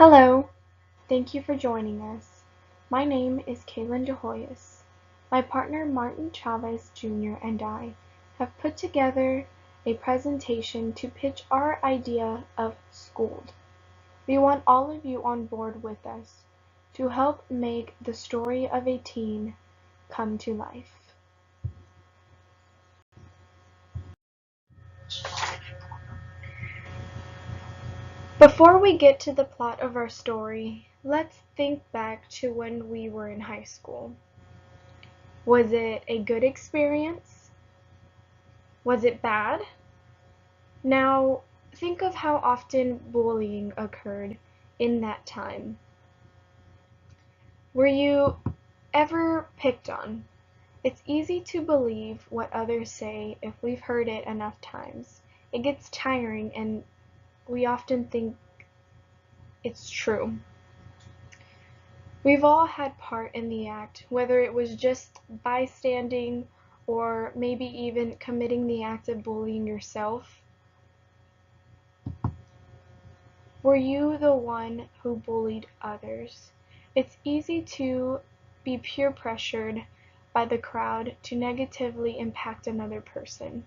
Hello, thank you for joining us. My name is Kaylin DeHoyas. My partner Martin Chavez Jr. and I have put together a presentation to pitch our idea of Schooled. We want all of you on board with us to help make the story of a teen come to life. Before we get to the plot of our story, let's think back to when we were in high school. Was it a good experience? Was it bad? Now, think of how often bullying occurred in that time. Were you ever picked on? It's easy to believe what others say if we've heard it enough times. It gets tiring and we often think it's true. We've all had part in the act, whether it was just bystanding or maybe even committing the act of bullying yourself. Were you the one who bullied others? It's easy to be peer pressured by the crowd to negatively impact another person.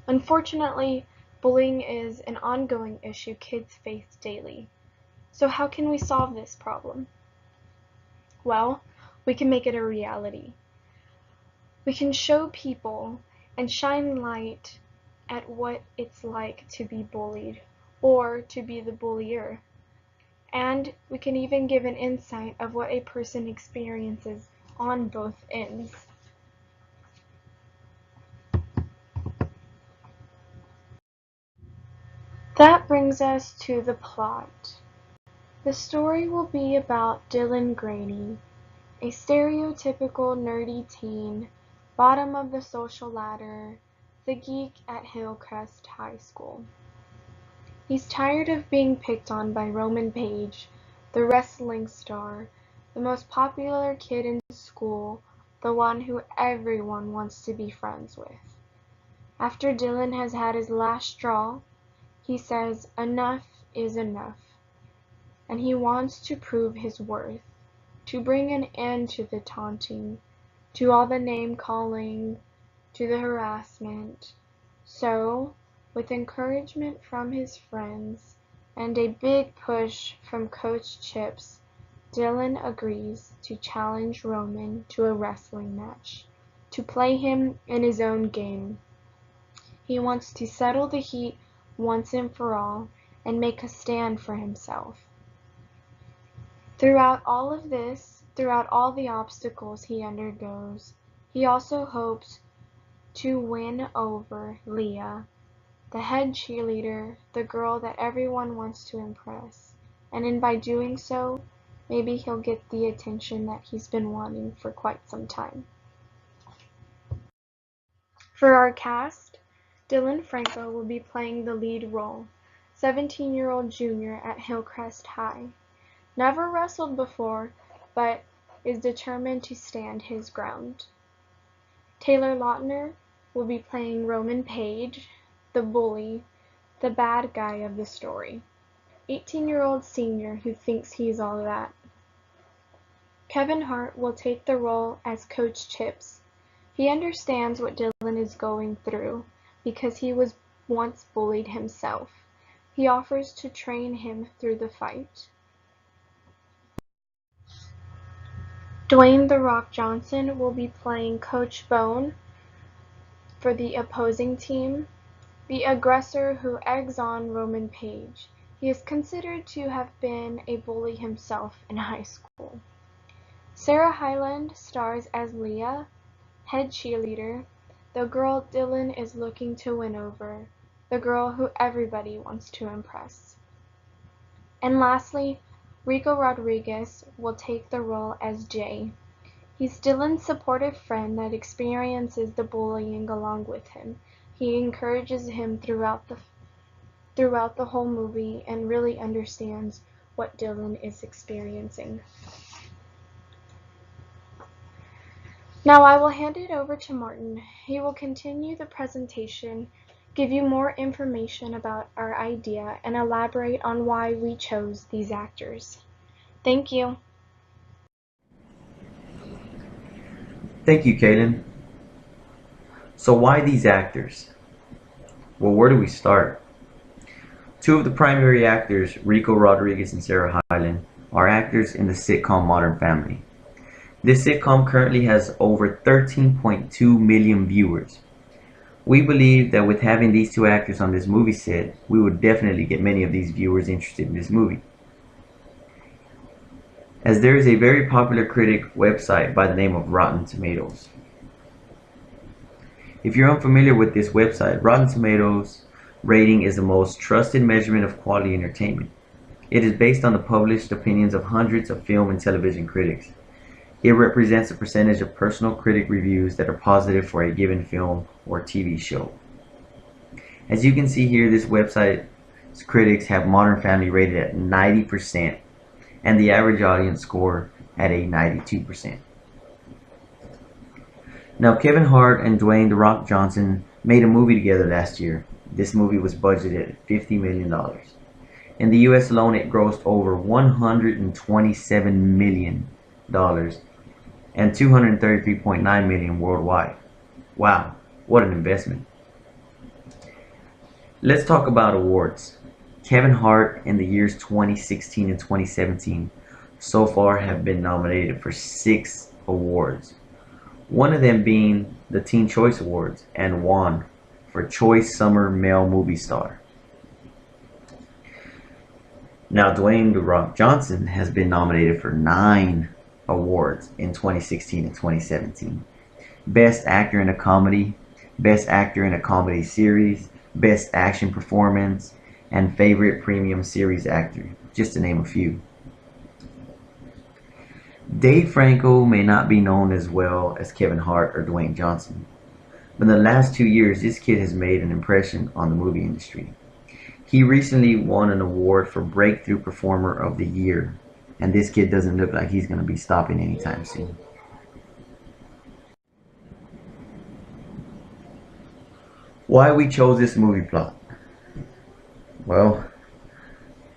Unfortunately, bullying is an ongoing issue kids face daily. So how can we solve this problem? Well, we can make it a reality. We can show people and shine light at what it's like to be bullied or to be the bullier. And we can even give an insight of what a person experiences on both ends. That brings us to the plot. The story will be about Dylan Graney, a stereotypical nerdy teen, bottom of the social ladder, the geek at Hillcrest High School. He's tired of being picked on by Roman Page, the wrestling star, the most popular kid in school, the one who everyone wants to be friends with. After Dylan has had his last straw, he says enough is enough, and he wants to prove his worth, to bring an end to the taunting, to all the name-calling, to the harassment. So, with encouragement from his friends and a big push from Coach Chips, Dylan agrees to challenge Roman to a wrestling match, to play him in his own game. He wants to settle the heat once and for all and make a stand for himself. Throughout all of this, throughout all the obstacles he undergoes, he also hopes to win over Leah, the head cheerleader, the girl that everyone wants to impress, and by doing so, maybe he'll get the attention that he's been wanting for quite some time. For our cast, Dylan Franco will be playing the lead role, 17-year-old junior at Hillcrest High. Never wrestled before, but is determined to stand his ground. Taylor Lautner will be playing Roman Page, the bully, the bad guy of the story, 18-year-old senior who thinks he's all that. Kevin Hart will take the role as Coach Chips. He understands what Dylan is going through because he was once bullied himself. He offers to train him through the fight. Dwayne "The Rock" Johnson will be playing Coach Bone for the opposing team, the aggressor who eggs on Roman Page. He is considered to have been a bully himself in high school. Sarah Hyland stars as Leah, head cheerleader, the girl Dylan is looking to win over, the girl who everybody wants to impress. And lastly, Rico Rodriguez will take the role as Jay. He's Dylan's supportive friend that experiences the bullying along with him. He encourages him throughout the whole movie and really understands what Dylan is experiencing. Now I will hand it over to Martin. He will continue the presentation give you more information about our idea, and elaborate on why we chose these actors. Thank you. Thank you, Kaylin. So why these actors? Well, where do we start? Two of the primary actors, Rico Rodriguez and Sarah Hyland, are actors in the sitcom Modern Family. This sitcom currently has over 13.2 million viewers. We believe that with having these two actors on this movie set, we would definitely get many of these viewers interested in this movie. As there is a very popular critic website by the name of Rotten Tomatoes. If you're unfamiliar with this website, Rotten Tomatoes rating is the most trusted measurement of quality entertainment. It is based on the published opinions of hundreds of film and television critics. It represents a percentage of personal critic reviews that are positive for a given film or TV show. As you can see here, this website's critics have Modern Family rated at 90% and the average audience score at a 92%. Now, Kevin Hart and Dwayne "The Rock" Johnson made a movie together last year. This movie was budgeted at $50 million. In the US alone, it grossed over $127 million and $233.9 million worldwide. Wow, what an investment. Let's talk about awards. Kevin Hart in the years 2016 and 2017 so far have been nominated for 6 awards. One of them being the Teen Choice Awards, and won for Choice Summer Male Movie Star. Now, Dwayne "The Rock" Johnson has been nominated for 9 awards in 2016 and 2017. Best Actor in a Comedy, Best Actor in a Comedy Series, Best Action Performance, and Favorite Premium Series Actor, just to name a few. Dave Franco may not be known as well as Kevin Hart or Dwayne Johnson, but in the last 2 years, this kid has made an impression on the movie industry. He recently won an award for Breakthrough Performer of the Year, and this kid doesn't look like he's going to be stopping anytime soon. Why we chose this movie plot? Well,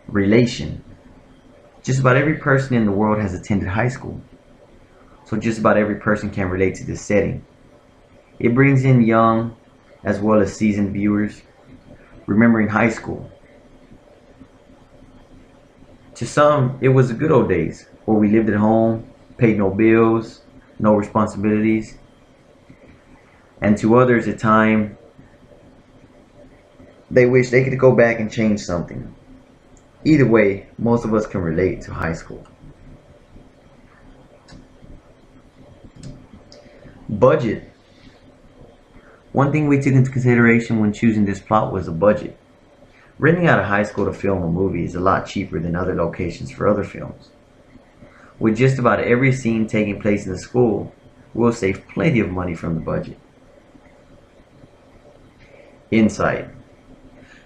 relation. Just about every person in the world has attended high school, so just about every person can relate to this setting. It brings in young as well as seasoned viewers, remembering high school. To some, it was the good old days where we lived at home, paid no bills, no responsibilities, and to others, a time they wish they could go back and change something. Either way, most of us can relate to high school. Budget. One thing we took into consideration when choosing this plot was the budget. Renting out a high school to film a movie is a lot cheaper than other locations for other films. With just about every scene taking place in the school, we'll save plenty of money from the budget. Insight.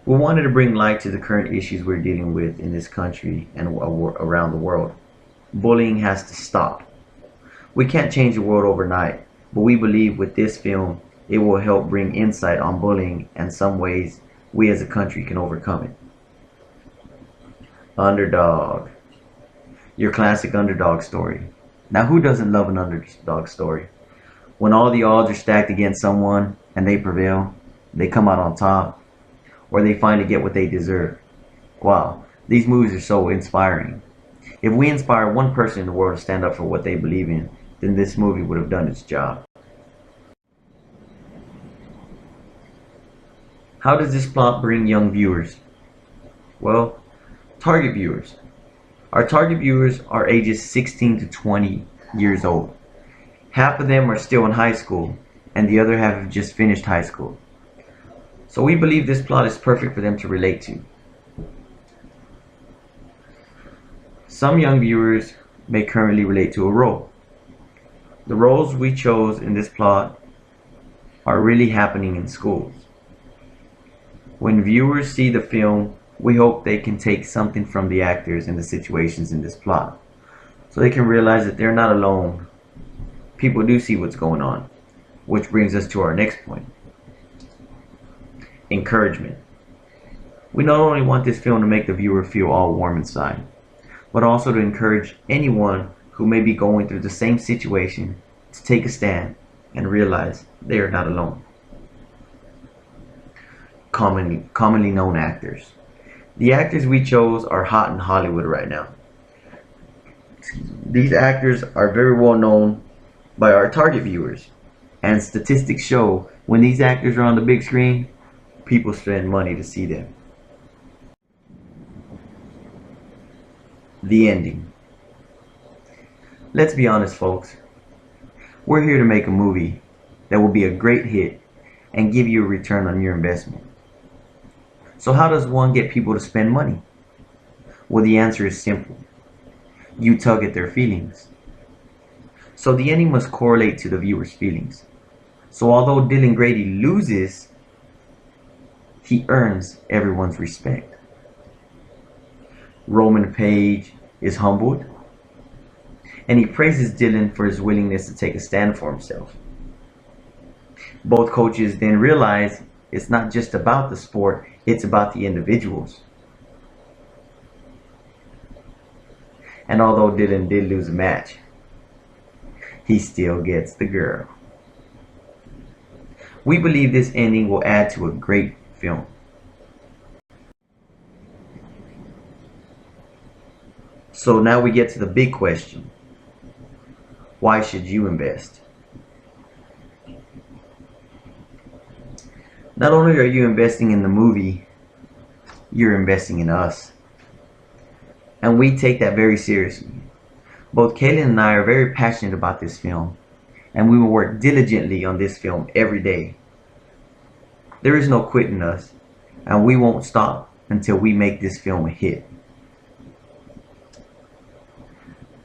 We wanted to bring light to the current issues we're dealing with in this country and around the world. Bullying has to stop. We can't change the world overnight, but we believe with this film, it will help bring insight on bullying and some ways we as a country can overcome it. Underdog. Your classic underdog story. Now, who doesn't love an underdog story? When all the odds are stacked against someone and they prevail, they come out on top, or they finally get what they deserve. Wow, these movies are so inspiring. If we inspire one person in the world to stand up for what they believe in, then this movie would have done its job. How does this plot bring young viewers? Well, target viewers. Our target viewers are ages 16 to 20 years old. Half of them are still in high school, and the other half have just finished high school. So we believe this plot is perfect for them to relate to. Some young viewers may currently relate to a role. The roles we chose in this plot are really happening in schools. When viewers see the film, we hope they can take something from the actors and the situations in this plot, so they can realize that they're not alone. People do see what's going on, which brings us to our next point. encouragement. We not only want this film to make the viewer feel all warm inside, but also to encourage anyone who may be going through the same situation to take a stand and realize they are not alone. Commonly known actors. The actors we chose are hot in Hollywood right now. These actors are very well known by our target viewers, and statistics show when these actors are on the big screen, people spend money to see them. The ending. Let's be honest, folks. We're here to make a movie that will be a great hit and give you a return on your investment. So how does one get people to spend money? Well, the answer is simple. You tug at their feelings. So the ending must correlate to the viewer's feelings. So although Dylan Grady loses, he earns everyone's respect. Roman Page is humbled, and he praises Dylan for his willingness to take a stand for himself. Both coaches then realize it's not just about the sport, it's about the individuals. And although Dylan did lose a match, he still gets the girl. We believe this ending will add to a great film. So now we get to the big question. Why should you invest? Not only are you investing in the movie, you're investing in us. And we take that very seriously. Both Kaylin and I are very passionate about this film, and we will work diligently on this film every day. There is no quitting us, and we won't stop until we make this film a hit.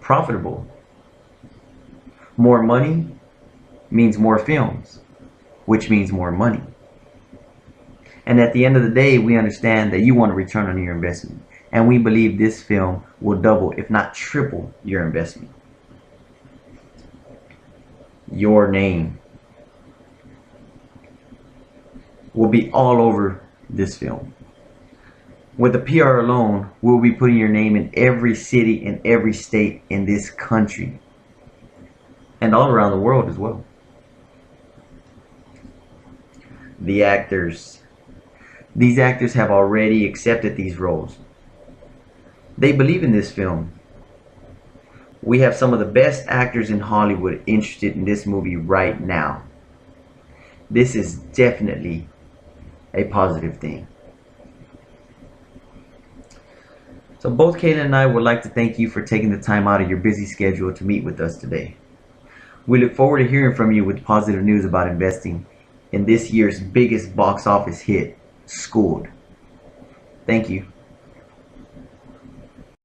Profitable. More money means more films, which means more money. And at the end of the day, we understand that you want a return on your investment. And we believe this film will double, if not triple, your investment. Your name will be all over this film. With the PR alone, we'll be putting your name in every city and every state in this country. And all around the world as well. The actors. These actors have already accepted these roles. They believe in this film. We have some of the best actors in Hollywood interested in this movie right now. This is definitely a positive thing. So both Kayla and I would like to thank you for taking the time out of your busy schedule to meet with us today. We look forward to hearing from you with positive news about investing in this year's biggest box office hit, Schooled. Thank you.